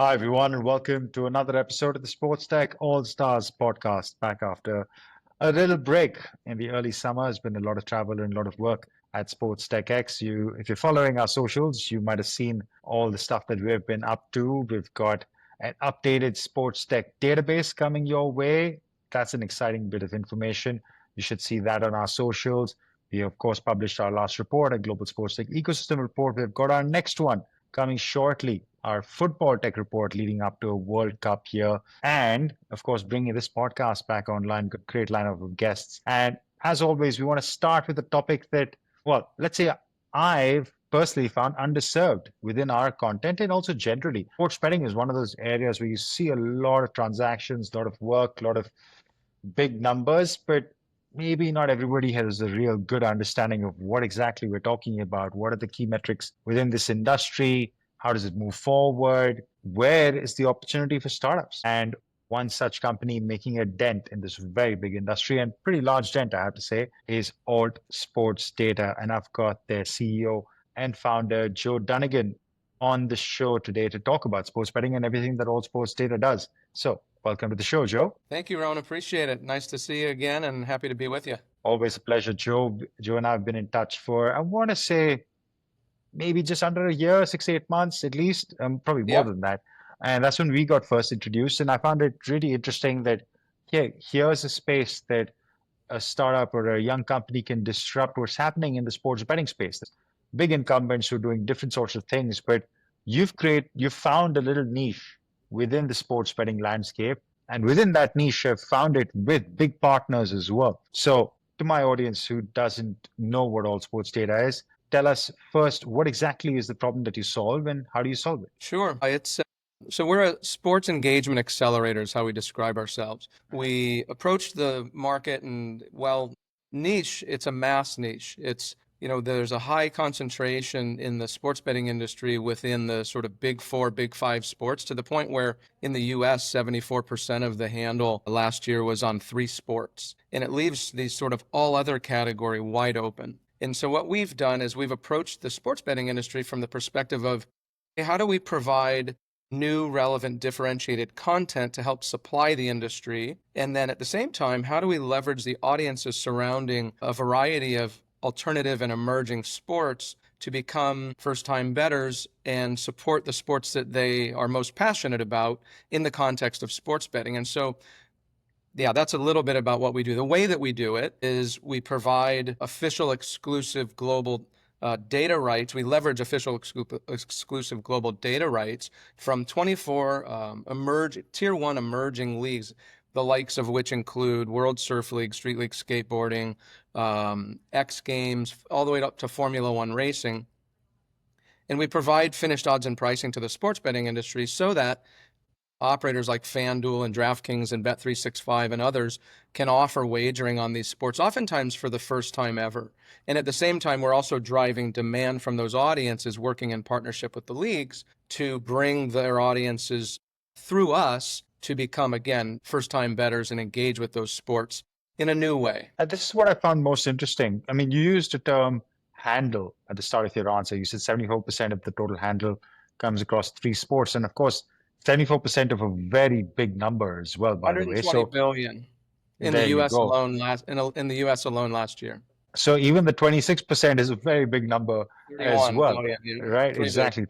Hi, everyone, and welcome to another episode of the Sports Tech Allstars Podcast. Back after a little break in the early summer. It's been a lot of travel and a lot of work at Sports Tech X. If you're following our socials, you might have seen all the stuff that we've been up to. We've got an updated Sports Tech database coming your way. That's an exciting bit of information. You should see that on our socials. We, of course, published our last report, a Global Sports Tech Ecosystem report. We've got our next one coming shortly, our football tech report leading up to a World Cup year. And of course, bringing this podcast back online, great lineup of guests. And as always, we want to start with a topic that, well, let's say I've personally found underserved within our content and also generally. Sports betting is one of those areas where you see a lot of transactions, a lot of work, a lot of big numbers, but maybe not everybody has a real good understanding of what exactly we're talking about. What are the key metrics within this industry? How does it move forward? Where is the opportunity for startups? And one such company making a dent in this very big industry, and pretty large dent, I have to say, is Alt Sports Data. And I've got their CEO and founder, Joe Dunnigan, on the show today to talk about sports betting and everything that Alt Sports Data does. So welcome to the show, Joe. Thank you, Ron. Appreciate it. Nice to see you again and happy to be with you. Always a pleasure, Joe. Joe and I have been in touch for, I want to say, maybe just under a year, 6, 8 months at least, probably more than that. And that's when we got first introduced. And I found it really interesting that here's a space that a startup or a young company can disrupt what's happening in the sports betting space. There's big incumbents who are doing different sorts of things, but you've found a little niche within the sports betting landscape. And within that niche, I've found it with big partners as well. So to my audience who doesn't know what All Sports Data is, tell us first, what exactly is the problem that you solve and how do you solve it? Sure. So we're a sports engagement accelerator is how we describe ourselves. We approached the market and, well, niche, it's a mass niche. There's a high concentration in the sports betting industry within the sort of big four, big five sports, to the point where in the US, 74% of the handle last year was on 3 sports. And it leaves the sort of all other category wide open. And so what we've done is we've approached the sports betting industry from the perspective of, hey, how do we provide new, relevant, differentiated content to help supply the industry? And then at the same time, how do we leverage the audiences surrounding a variety of alternative and emerging sports to become first-time bettors and support the sports that they are most passionate about in the context of sports betting? And so, yeah, that's a little bit about what we do. The way that we do it is we provide official exclusive global data rights. We leverage official exclusive global data rights from 24 tier 1 emerging leagues, the likes of which include World Surf League, Street League Skateboarding, X Games, all the way up to Formula One racing. And we provide finished odds and pricing to the sports betting industry so that operators like FanDuel and DraftKings and Bet365 and others can offer wagering on these sports, oftentimes for the first time ever. And at the same time, we're also driving demand from those audiences, working in partnership with the leagues to bring their audiences through us to become, again, first-time bettors and engage with those sports in a new way. This is what I found most interesting. I mean, you used the term handle at the start of your answer. You said 74% of the total handle comes across 3 sports. And of course, 74% of a very big number as well, by the way. So billion in the US alone in the US alone last year. So even the 26% is a very big number as well, right? Exactly,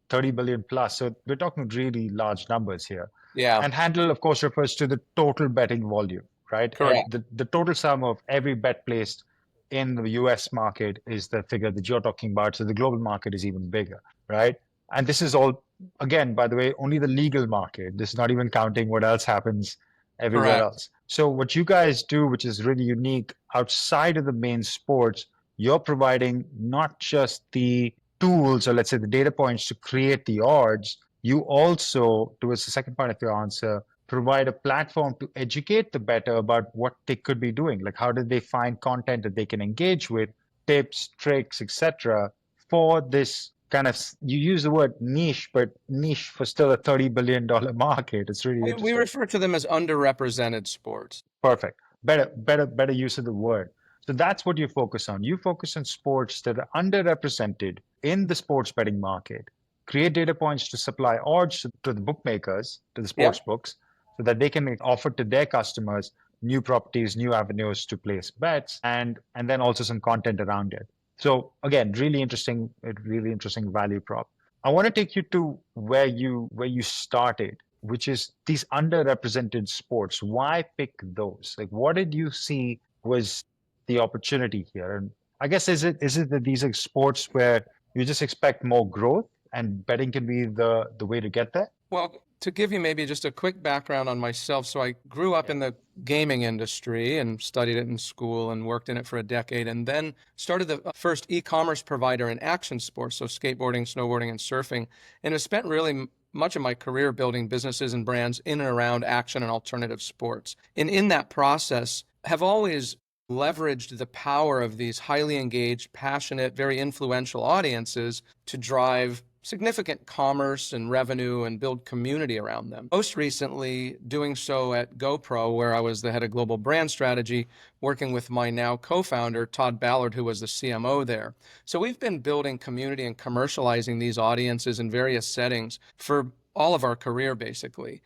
30 billion plus. So we're talking really large numbers here. Yeah. And handle, of course, refers to the total betting volume, right? Correct. The total sum of every bet placed in the US market is the figure that you're talking about. So the global market is even bigger, right? And this is all, again, by the way, only the legal market. This is not even counting what else happens everywhere else. So what you guys do, which is really unique, outside of the main sports, you're providing not just the tools or let's say the data points to create the odds. You also, towards the second part of your answer, provide a platform to educate the bettor about what they could be doing. Like how did they find content that they can engage with, tips, tricks, etc. for this kind of, you use the word niche, but niche for still a $30 billion market. It's really interesting. We refer to them as underrepresented sports. Perfect. Better use of the word. So that's what you focus on. You focus on sports that are underrepresented in the sports betting market, create data points to supply odds to the bookmakers, to the Yeah. sports books, so that they can offer to their customers new properties, new avenues to place bets, and then also some content around it. So again, really interesting value prop. I want to take you to where you started, which is these underrepresented sports. Why pick those? Like, what did you see was the opportunity here? And I guess is it that these are sports where you just expect more growth and betting can be the way to get there? Well, to give you maybe just a quick background on myself, so I grew up Yeah. in the gaming industry and studied it in school and worked in it for a decade, and then started the first e-commerce provider in action sports, so skateboarding, snowboarding, and surfing, and have spent really much of my career building businesses and brands in and around action and alternative sports. And in that process, have always leveraged the power of these highly engaged, passionate, very influential audiences to drive significant commerce and revenue and build community around them. Most recently, doing so at GoPro, where I was the head of global brand strategy, working with my now co-founder, Todd Ballard, who was the CMO there. So we've been building community and commercializing these audiences in various settings for all of our career, basically.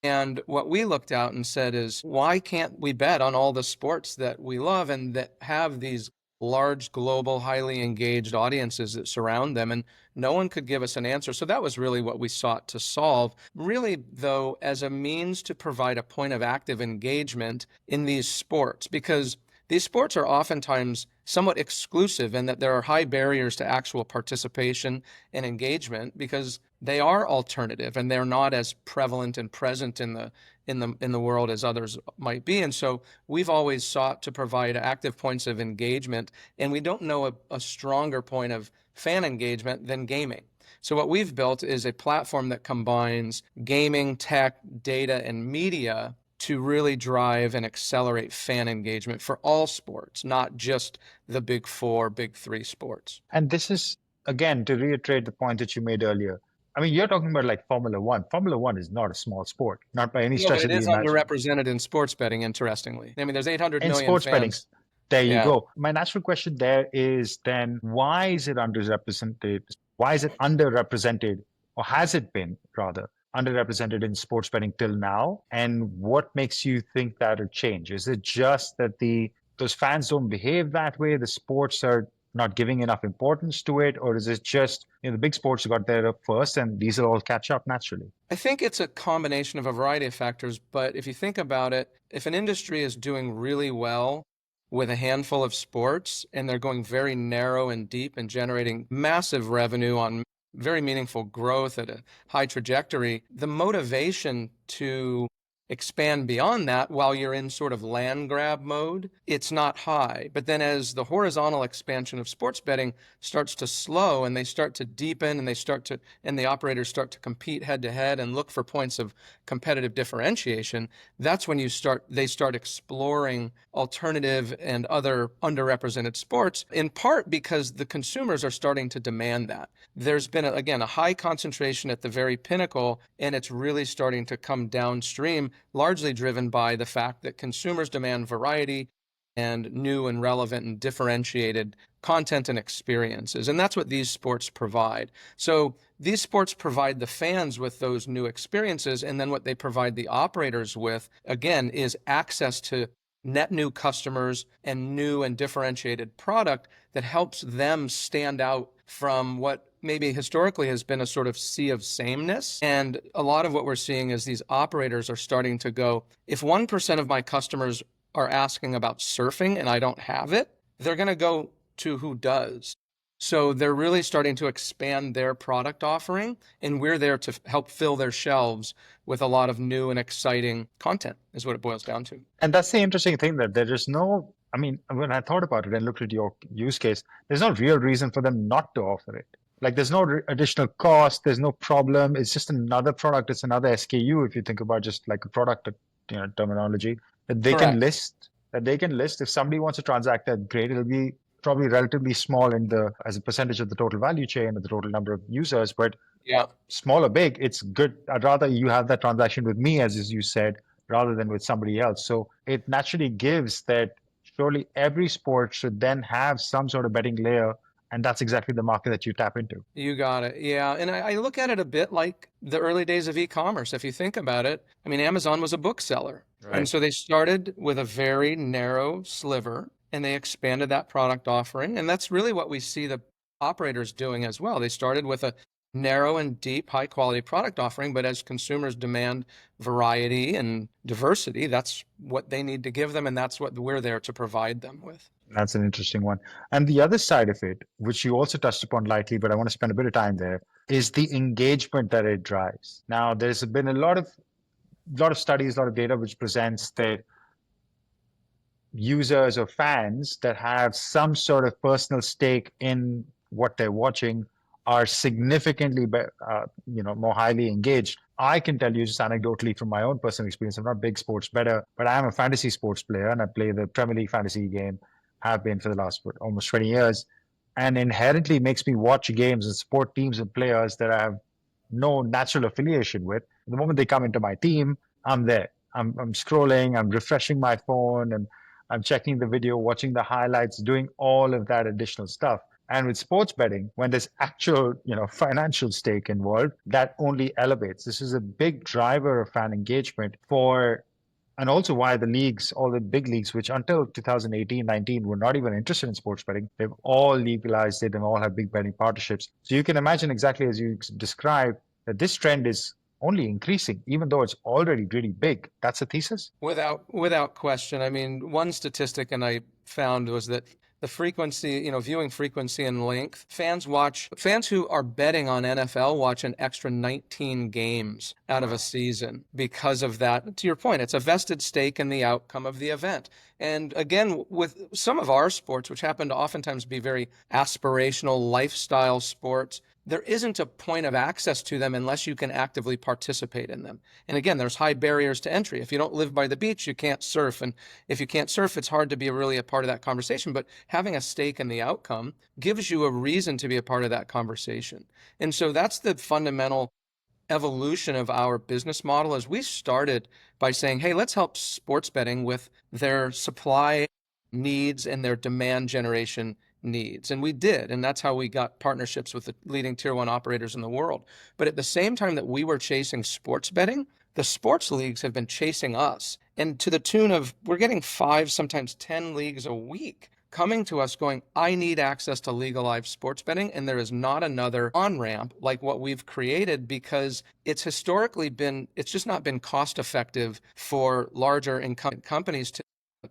And what we looked out and said is, why can't we bet on all the sports that we love and that have these large, global, highly engaged audiences that surround them? And no one could give us an answer. So that was really what we sought to solve. Really, though, as a means to provide a point of active engagement in these sports, because these sports are oftentimes somewhat exclusive in that there are high barriers to actual participation and engagement because they are alternative and they're not as prevalent and present in the world as others might be. And so we've always sought to provide active points of engagement, and we don't know a stronger point of fan engagement than gaming. So what we've built is a platform that combines gaming, tech, data, and media to really drive and accelerate fan engagement for all sports, not just the big four, big three sports. And this is, again, to reiterate the point that you made earlier. I mean, you're talking about like Formula One. Formula One is not a small sport, not by any No, but stretch it of the is imagination. underrepresented in sports betting, interestingly. I mean, there's 800 In million sports betting, fans. there you Yeah. go. My natural question there is then why is it underrepresented? Why is it underrepresented, or has it been rather underrepresented in sports betting till now? And what makes you think that'll change? Is it just that those fans don't behave that way? The sports are not giving enough importance to it, or is it just the big sports got there up first, and these will all catch up naturally? I think it's a combination of a variety of factors, but if you think about it, if an industry is doing really well with a handful of sports and they're going very narrow and deep and generating massive revenue on very meaningful growth at a high trajectory, the motivation to expand beyond that while you're in sort of land grab mode, it's not high. But then as the horizontal expansion of sports betting starts to slow and they start to deepen and the operators start to compete head to head and look for points of competitive differentiation, that's when they start exploring alternative and other underrepresented sports, in part because the consumers are starting to demand that. There's been, again, a high concentration at the very pinnacle, and it's really starting to come downstream, largely driven by the fact that consumers demand variety and new and relevant and differentiated content and experiences. And that's what these sports provide. So these sports provide the fans with those new experiences. And then what they provide the operators with, again, is access to net new customers and new and differentiated product that helps them stand out from what maybe historically has been a sort of sea of sameness. And a lot of what we're seeing is these operators are starting to go, if 1% of my customers are asking about surfing and I don't have it, they're going to go to who does. So they're really starting to expand their product offering, and we're there to help fill their shelves with a lot of new and exciting content, is what it boils down to. And that's the interesting thing, that there is no, I mean, when I thought about it and looked at your use case, there's no real reason for them not to offer it. Like there's no additional cost, there's no problem. It's just another product. It's another SKU. If you think about just like a product, terminology that they can Correct. list, If somebody wants to transact that, great. It'll be probably relatively small as a percentage of the total value chain or the total number of users, but Yeah. small or big, it's good. I'd rather you have that transaction with me, as you said, rather than with somebody else. So it naturally gives that surely every sport should then have some sort of betting layer And that's exactly the market that you tap into. You got it. Yeah. And I look at it a bit like the early days of e-commerce. If you think about it, I mean, Amazon was a bookseller. And Right. so they started with a very narrow sliver and they expanded that product offering. And that's really what we see the operators doing as well. They started with a narrow and deep, high quality product offering, but as consumers demand variety and diversity, that's what they need to give them. And that's what we're there to provide them with. That's an interesting one. And the other side of it, which you also touched upon lightly, but I want to spend a bit of time there, is the engagement that it drives. Now, there's been a lot of studies, a lot of data which presents that users or fans that have some sort of personal stake in what they're watching are significantly more highly engaged. I can tell you just anecdotally from my own personal experience, I'm not a big sports bettor, but I am a fantasy sports player and I play the Premier League fantasy game, have been for the last almost 20 years, and inherently makes me watch games and support teams and players that I have no natural affiliation with. The moment they come into my team, I'm there. I'm scrolling, I'm refreshing my phone, and I'm checking the video, watching the highlights, doing all of that additional stuff. And with sports betting, when there's actual, financial stake involved, that only elevates. This is a big driver of fan engagement and also why the leagues, all the big leagues, which until 2018, 19 were not even interested in sports betting, they've all legalized it and all have big betting partnerships. So you can imagine exactly as you described that this trend is only increasing, even though it's already really big. That's a thesis? Without question. I mean, one statistic and I found was that the frequency, viewing frequency and length, fans who are betting on NFL watch an extra 19 games out of a season because of that. To your point, it's a vested stake in the outcome of the event. And again, with some of our sports, which happen to oftentimes be very aspirational lifestyle sports, there isn't a point of access to them unless you can actively participate in them. And again, there's high barriers to entry. If you don't live by the beach, you can't surf. And if you can't surf, it's hard to be really a part of that conversation. But having a stake in the outcome gives you a reason to be a part of that conversation. And so that's the fundamental evolution of our business model. As we started by saying, hey, let's help sports betting with their supply needs and their demand generation needs. And we did. And that's how we got partnerships with the leading tier one operators in the world. But at the same time that we were chasing sports betting, the sports leagues have been chasing us. And to the tune of, we're getting 5, sometimes 10 leagues a week coming to us going, I need access to legalized sports betting. And there is not another on-ramp like what we've created because it's just not been cost effective for larger incumbent companies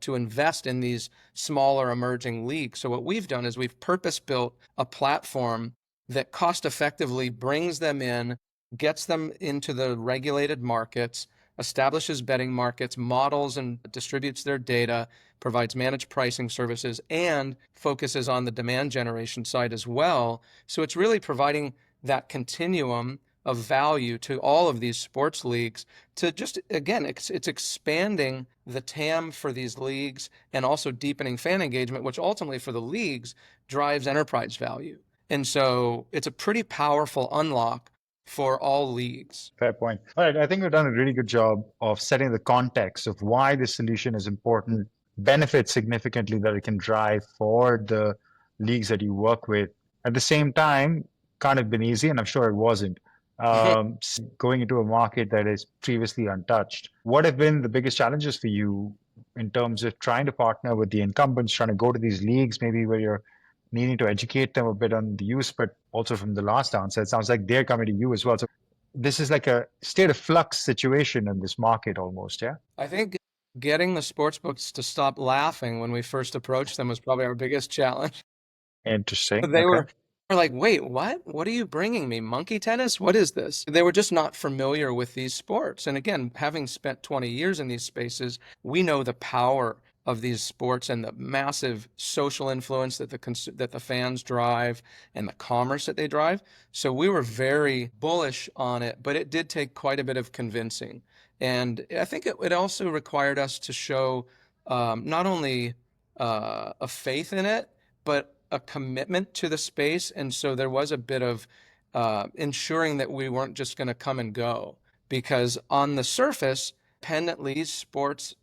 to invest in these smaller emerging leagues. So what we've done is we've purpose-built a platform that cost effectively brings them in, gets them into the regulated markets, establishes betting markets, models and distributes their data, provides managed pricing services, and focuses on the demand generation side as well. So it's really providing that continuum of value to all of these sports leagues to just, again, it's expanding the TAM for these leagues and also deepening fan engagement, which ultimately for the leagues drives enterprise value. And so it's a pretty powerful unlock for all leagues. Fair point. All right. I think we've done a really good job of setting the context of why this solution is important, benefits significantly that it can drive for the leagues that you work with. At the same time, kind of been easy, and I'm sure it wasn't. Going into a market that is previously untouched. What have been the biggest challenges for you in terms of trying to partner with the incumbents, trying to go to these leagues, maybe where you're needing to educate them a bit on the use, but also from the last answer, it sounds like they're coming to you as well. So this is like a state of flux situation in this market almost, yeah? I think getting the sports books to stop laughing when we first approached them was probably our biggest challenge. Interesting. They Okay. were like, wait, what? What are you bringing me? Monkey tennis? What is this? They were just not familiar with these sports. And again, having spent 20 years in these spaces, we know the power of these sports and the massive social influence that the fans drive and the commerce that they drive. So we were very bullish on it, but it did take quite a bit of convincing. And I think it also required us to show not only a faith in it, but a commitment to the space. And so there was a bit of ensuring that we weren't just going to come and go, because on the surface, independent league sports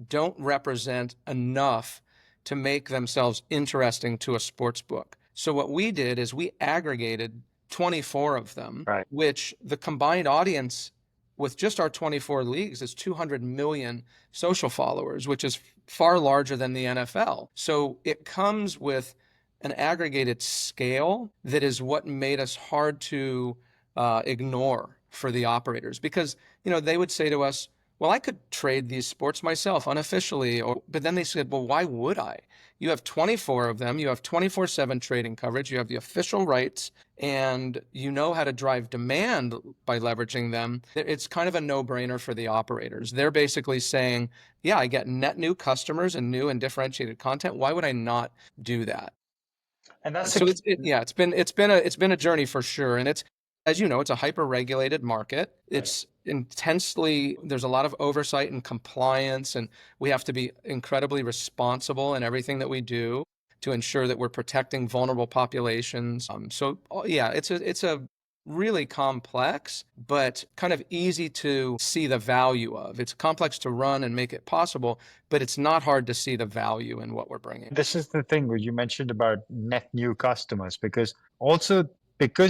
don't represent enough to make themselves interesting to a sports book. So what we did is we aggregated 24 of them, Right. which the combined audience with just our 24 leagues is 200 million social followers, which is far larger than the NFL. So it comes with an aggregated scale that is what made us hard to ignore for the operators, because they would say to us, well, I could trade these sports myself unofficially, but then they said, well, why would I? You have 24 of them, you have 24/7 trading coverage, you have the official rights, and you know how to drive demand by leveraging them. It's kind of a no-brainer for the operators. They're basically saying, yeah, I get net new customers and new and differentiated content. Why would I not do that? And that's So it's been a journey for sure, and it's, as you know, it's a hyper-regulated market. It's intensely, there's a lot of oversight and compliance, and we have to be incredibly responsible in everything that we do to ensure that we're protecting vulnerable populations. Yeah, it's a really complex, but kind of easy to see the value of. It's complex to run and make it possible, but it's not hard to see the value in what we're bringing. This is the thing where you mentioned about net new customers, because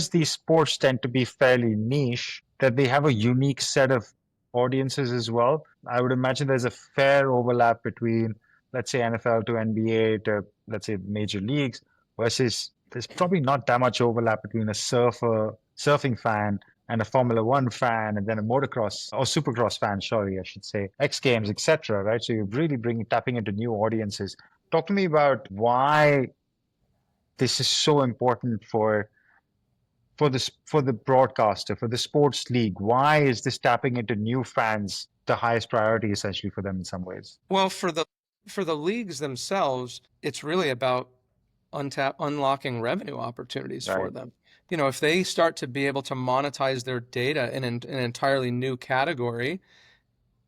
these sports tend to be fairly niche, that they have a unique set of audiences as well. I would imagine there's a fair overlap between, let's say, NFL to NBA to, let's say, major leagues, versus there's probably not that much overlap between a surfing fan and a Formula One fan, and then a motocross or supercross fan, sorry, I should say, X Games, etc. Right? So you're really tapping into new audiences. Talk to me about why this is so important for the broadcaster, for the sports league. Why is this tapping into new fans the highest priority essentially for them in some ways? Well, for the leagues themselves, it's really about unlocking revenue opportunities for Right. them. If they start to be able to monetize their data in an entirely new category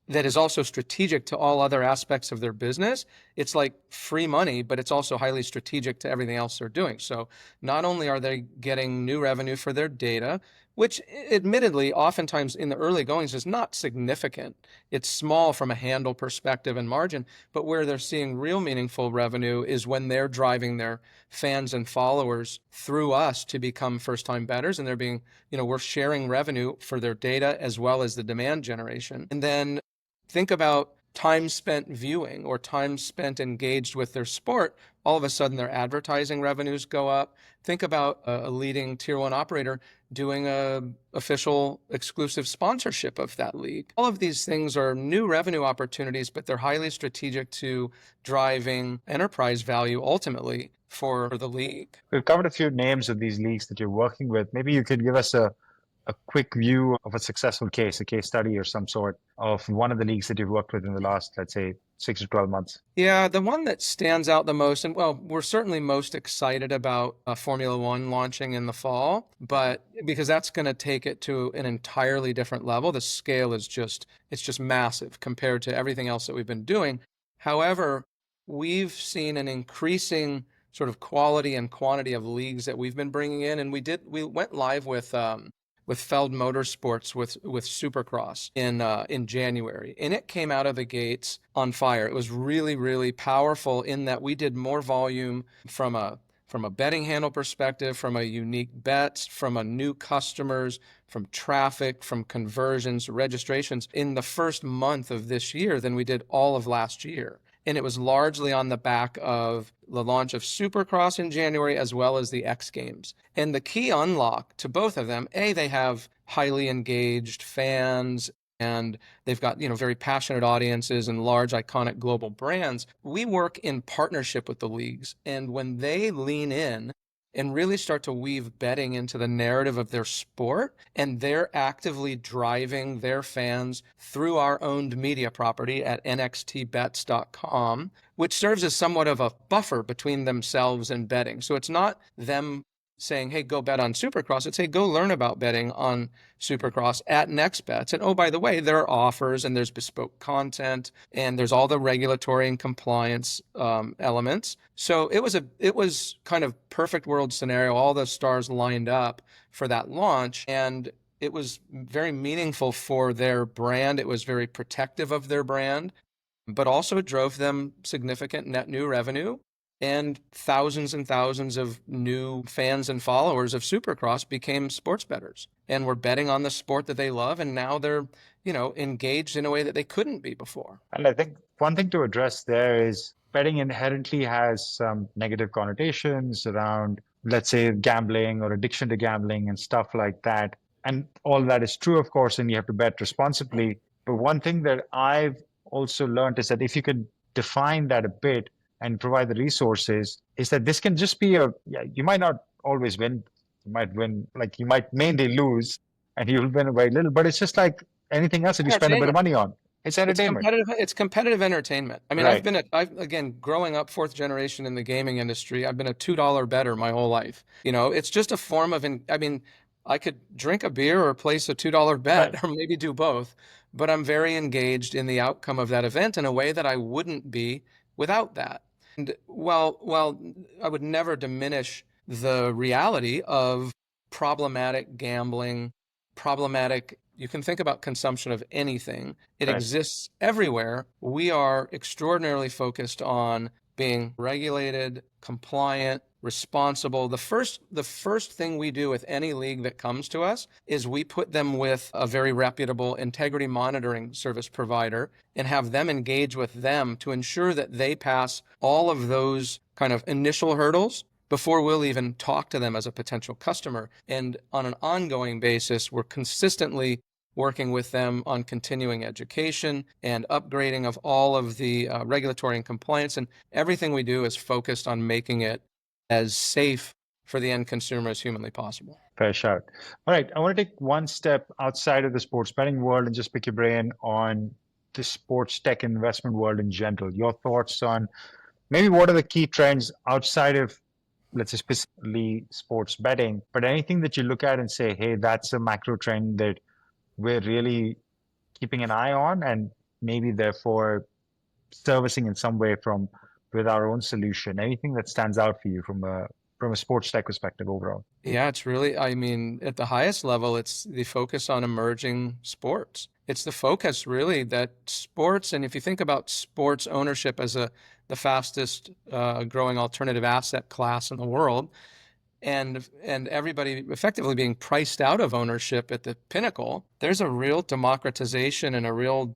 that is also strategic to all other aspects of their business, it's like free money, but it's also highly strategic to everything else they're doing. So not only are they getting new revenue for their data, which admittedly, oftentimes in the early goings is not significant. It's small from a handle perspective and margin, but where they're seeing real meaningful revenue is when they're driving their fans and followers through us to become first-time bettors, and they're being, we're sharing revenue for their data as well as the demand generation. And then think about time spent viewing or time spent engaged with their sport. All of a sudden, their advertising revenues go up. Think about a leading tier one operator doing a official exclusive sponsorship of that league. All of these things are new revenue opportunities, but they're highly strategic to driving enterprise value ultimately for the league. We've covered a few names of these leagues that you're working with. Maybe you could give us a quick view of a successful case, a case study or some sort of one of the leagues that you've worked with in the last, let's say, 6 to 12 months. Yeah, the one that stands out the most, and well, we're certainly most excited about Formula One launching in the fall, but because that's going to take it to an entirely different level. The scale is it's just massive compared to everything else that we've been doing. However, we've seen an increasing sort of quality and quantity of leagues that we've been bringing in, and we went live with Feld Motorsports with Supercross in January, and it came out of the gates on fire. It was really, really powerful in that we did more volume from a betting handle perspective, from a unique bets, from a new customers, from traffic, from conversions, registrations in the first month of this year than we did all of last year. And it was largely on the back of the launch of Supercross in January, as well as the X Games. And the key unlock to both of them, they have highly engaged fans, and they've got, very passionate audiences and large iconic global brands. We work in partnership with the leagues, and when they lean in and really start to weave betting into the narrative of their sport, and they're actively driving their fans through our owned media property at nxtbets.com, which serves as somewhat of a buffer between themselves and betting. So it's not them saying, hey, go bet on Supercross. It's, hey, go learn about betting on Supercross at NextBets. And oh, by the way, there are offers and there's bespoke content and there's all the regulatory and compliance elements. So it was kind of perfect world scenario. All the stars lined up for that launch, and it was very meaningful for their brand. It was very protective of their brand, but also drove them significant net new revenue. and thousands of new fans and followers of Supercross became sports bettors and were betting on the sport that they love. And now they're, engaged in a way that they couldn't be before. And I think one thing to address there is betting inherently has some negative connotations around, let's say, gambling or addiction to gambling and stuff like that. And all that is true, of course, and you have to bet responsibly. But one thing that I've also learned is that if you can define that a bit and provide the resources, is that this can just be yeah, you might not always win. You might win, like you might mainly lose and you'll win very little, but it's just like anything else that you spend a bit of money on. It's entertainment. It's competitive entertainment. I mean, Right. I've again, growing up fourth generation in the gaming industry, I've been a $2 bettor my whole life. It's just a form of, I mean, I could drink a beer or place a $2 Right. bet or maybe do both, but I'm very engaged in the outcome of that event in a way that I wouldn't be without that. And while I would never diminish the reality of problematic gambling, you can think about consumption of anything. It Right. exists everywhere. We are extraordinarily focused on being regulated, compliant, responsible. The first thing we do with any league that comes to us is we put them with a very reputable integrity monitoring service provider and have them engage with them to ensure that they pass all of those kind of initial hurdles before we'll even talk to them as a potential customer. And on an ongoing basis, we're consistently working with them on continuing education and upgrading of all of the regulatory and compliance. And everything we do is focused on making it as safe for the end consumer as humanly possible. Fair shout. All right. I want to take one step outside of the sports betting world and just pick your brain on the sports tech investment world in general. Your thoughts on maybe what are the key trends outside of, let's say, specifically sports betting, but anything that you look at and say, hey, that's a macro trend that we're really keeping an eye on and maybe therefore servicing in some way from with our own solution. Anything that stands out for you from a sports tech perspective overall? Yeah, it's really, I mean, at the highest level, it's the focus on emerging sports. It's the focus really that sports, and if you think about sports ownership as the fastest growing alternative asset class in the world, and everybody effectively being priced out of ownership at the pinnacle, there's a real democratization and a real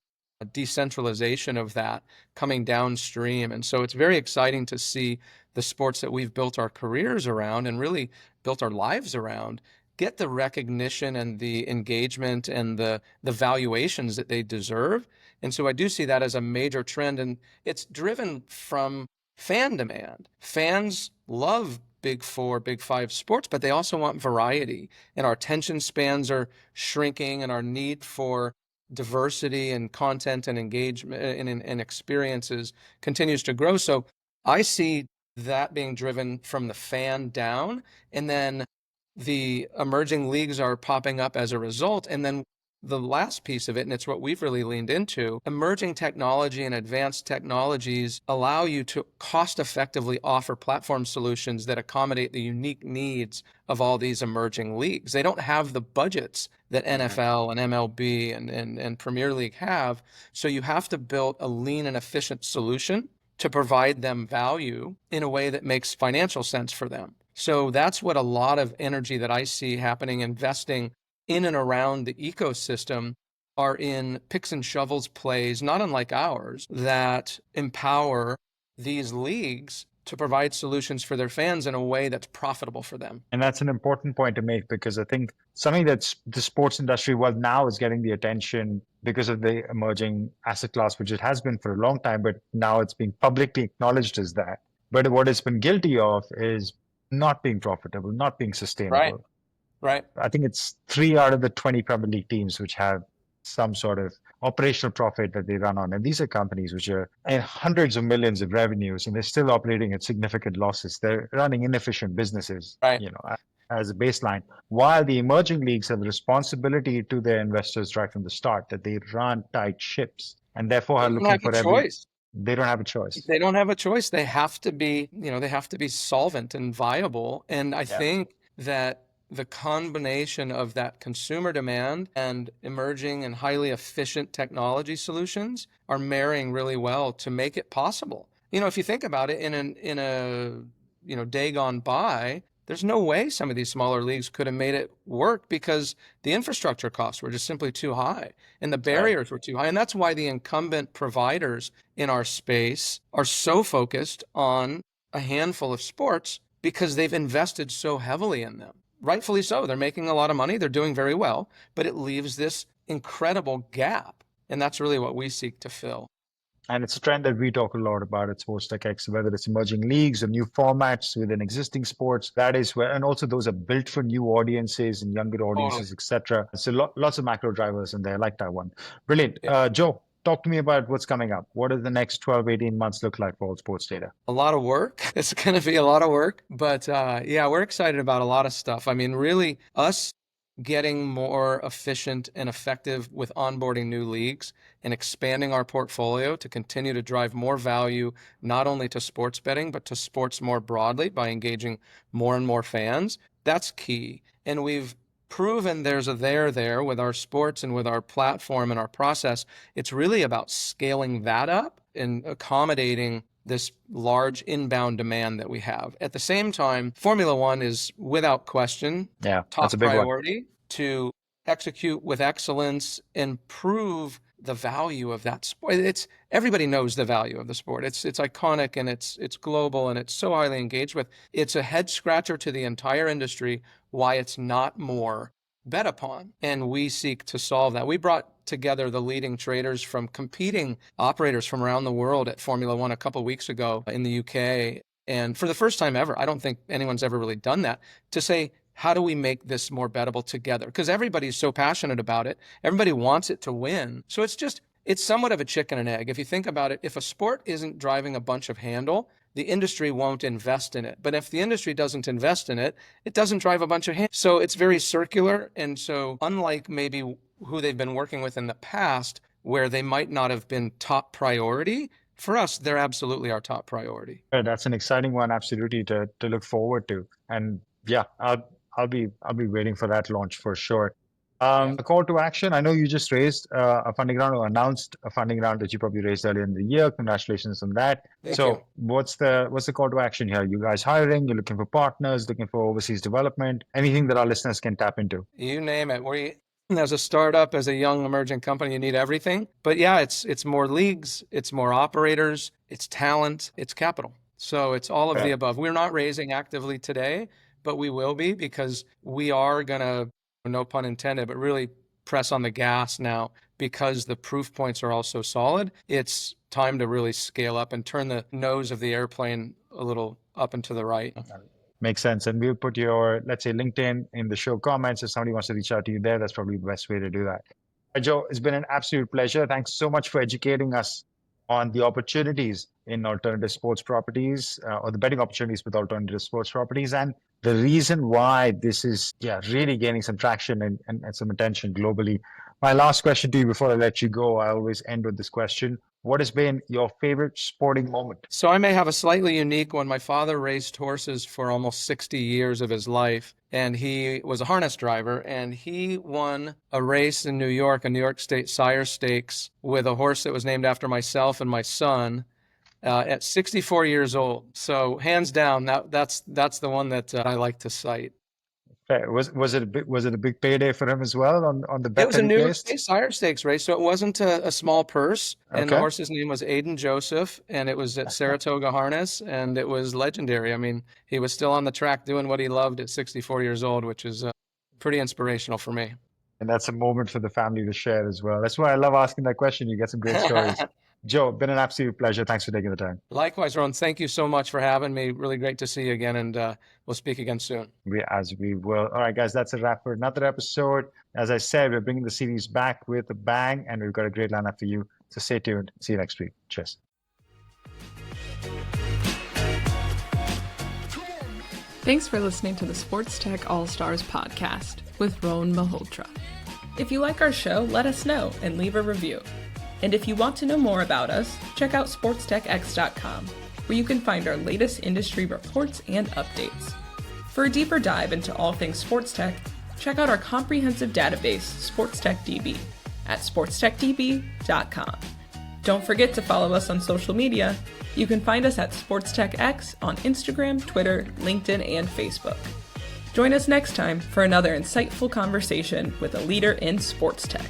decentralization of that coming downstream. And so it's very exciting to see the sports that we've built our careers around and really built our lives around get the recognition and the engagement and the valuations that they deserve. And so I do see that as a major trend, and it's driven from fan demand. Fans love Big Four, Big Five sports, but they also want variety. And our attention spans are shrinking, and our need for diversity and content and engagement and experiences continues to grow. So I see that being driven from the fan down, and then the emerging leagues are popping up as a result. And then the last piece of it, and it's what we've really leaned into, emerging technology and advanced technologies allow you to cost effectively offer platform solutions that accommodate the unique needs of all these emerging leagues. They don't have the budgets that NFL and MLB and Premier League have. So you have to build a lean and efficient solution to provide them value in a way that makes financial sense for them. So that's what a lot of energy that I see happening, investing in and around the ecosystem, are in picks and shovels plays, not unlike ours, that empower these leagues to provide solutions for their fans in a way that's profitable for them. And that's an important point to make because I think something that's the sports industry, well, now is getting the attention because of the emerging asset class, which it has been for a long time, but now it's being publicly acknowledged as that. But what it's been guilty of is not being profitable, not being sustainable. Right. I think it's 3 out of the 20 Premier League teams which have some sort of operational profit that they run on. And these are companies which are in hundreds of millions of revenues and they're still operating at significant losses. They're running inefficient businesses, Right. As a baseline. While the emerging leagues have the responsibility to their investors right from the start that they run tight ships and therefore are looking for choice. They don't have a choice. They don't have a choice. They have to be, they have to be solvent and viable. And I think that the combination of that consumer demand and emerging and highly efficient technology solutions are marrying really well to make it possible. if you think about it, in a day gone by, there's no way some of these smaller leagues could have made it work because the infrastructure costs were just simply too high and the barriers were too high. And that's why the incumbent providers in our space are so focused on a handful of sports because they've invested so heavily in them. Rightfully so. They're making a lot of money. They're doing very well, but it leaves this incredible gap. And that's really what we seek to fill. And it's a trend that we talk a lot about at Sports Tech X, whether it's emerging leagues or new formats within existing sports. That is where, and also those are built for new audiences and younger audiences, etc. So lots of macro drivers in there. I like that one. Brilliant. Yeah. Joe, talk to me about what's coming up. What does the next 12, 18 months look like for All Sports Data? A lot of work. It's going to be a lot of work, but we're excited about a lot of stuff. I mean, really, us getting more efficient and effective with onboarding new leagues and expanding our portfolio to continue to drive more value, not only to sports betting, but to sports more broadly by engaging more and more fans. That's key. And we've proven there's a there with our sports and with our platform and our process. It's really about scaling that up and accommodating this large inbound demand that we have. At the same time, Formula One is without question top that's a big priority to execute with excellence and prove the value of that sport. Everybody knows the value of the sport. It's iconic and it's global and it's so highly engaged with. It's a head scratcher to the entire industry why it's not more bet upon. And we seek to solve that. We brought together the leading traders from competing operators from around the world at Formula One a couple of weeks ago in the UK. And for the first time ever, I don't think anyone's ever really done that, to say, how do we make this more bettable together? Because everybody's so passionate about it. Everybody wants it to win. So it's somewhat of a chicken and egg. If you think about it, if a sport isn't driving a bunch of handle, the industry won't invest in it. But if the industry doesn't invest in it, it doesn't drive a bunch of handle. So it's very circular. And so unlike maybe who they've been working with in the past, where they might not have been top priority, for us, they're absolutely our top priority. That's an exciting one, absolutely, to look forward to. And yeah, I'll be waiting for that launch for sure. A call to action. I know you just raised a funding round or announced a funding round that you probably raised earlier in the year. Congratulations on that. Thank you. What's the call to action here? You guys hiring? You're looking for partners? Looking for overseas development? Anything that our listeners can tap into? You name it. As a startup, as a young emerging company, you need everything. But yeah, it's more leagues, it's more operators, it's talent, it's capital. So it's all of the above. We're not raising actively today, but we will be, because we are going to, no pun intended, but really press on the gas now because the proof points are all so solid. It's time to really scale up and turn the nose of the airplane a little up and to the right. Makes sense. And we'll put your, let's say, LinkedIn in the show comments. If somebody wants to reach out to you there, that's probably the best way to do that. Joe, it's been an absolute pleasure. Thanks so much for educating us on the opportunities in alternative sports properties, or the betting opportunities with alternative sports properties, and the reason why this is really gaining some traction and some attention globally. My last question to you before I let you go, I always end with this question. What has been your favorite sporting moment? So I may have a slightly unique one. My father raced horses for almost 60 years of his life, and he was a harness driver, and he won a race in New York, a New York State Sire Stakes, with a horse that was named after myself and my son at 64 years old. So hands down, that's the one that I like to cite. Was it a big payday for him as well on the bet? It was a New York State Sire Stakes race, so it wasn't a small purse. And the horse's name was Aiden Joseph, and it was at Saratoga Harness, and it was legendary. I mean, he was still on the track doing what he loved at 64 years old, which is pretty inspirational for me. And that's a moment for the family to share as well. That's why I love asking that question. You get some great stories. Joe, been an absolute pleasure. Thanks for taking the time. Likewise, Ron. Thank you so much for having me. Really great to see you again, and we'll speak again soon. We will. All right, guys, that's a wrap for another episode. As I said, we're bringing the series back with a bang, and we've got a great lineup for you. So stay tuned. See you next week. Cheers. Thanks for listening to the Sports Tech Allstars Podcast with Rohan Malhotra. If you like our show, let us know and leave a review. And if you want to know more about us, check out sportstechx.com, where you can find our latest industry reports and updates. For a deeper dive into all things sports tech, check out our comprehensive database, Sports Tech DB, at sportstechdb.com. Don't forget to follow us on social media. You can find us at Sports Tech X on Instagram, Twitter, LinkedIn, and Facebook. Join us next time for another insightful conversation with a leader in sports tech.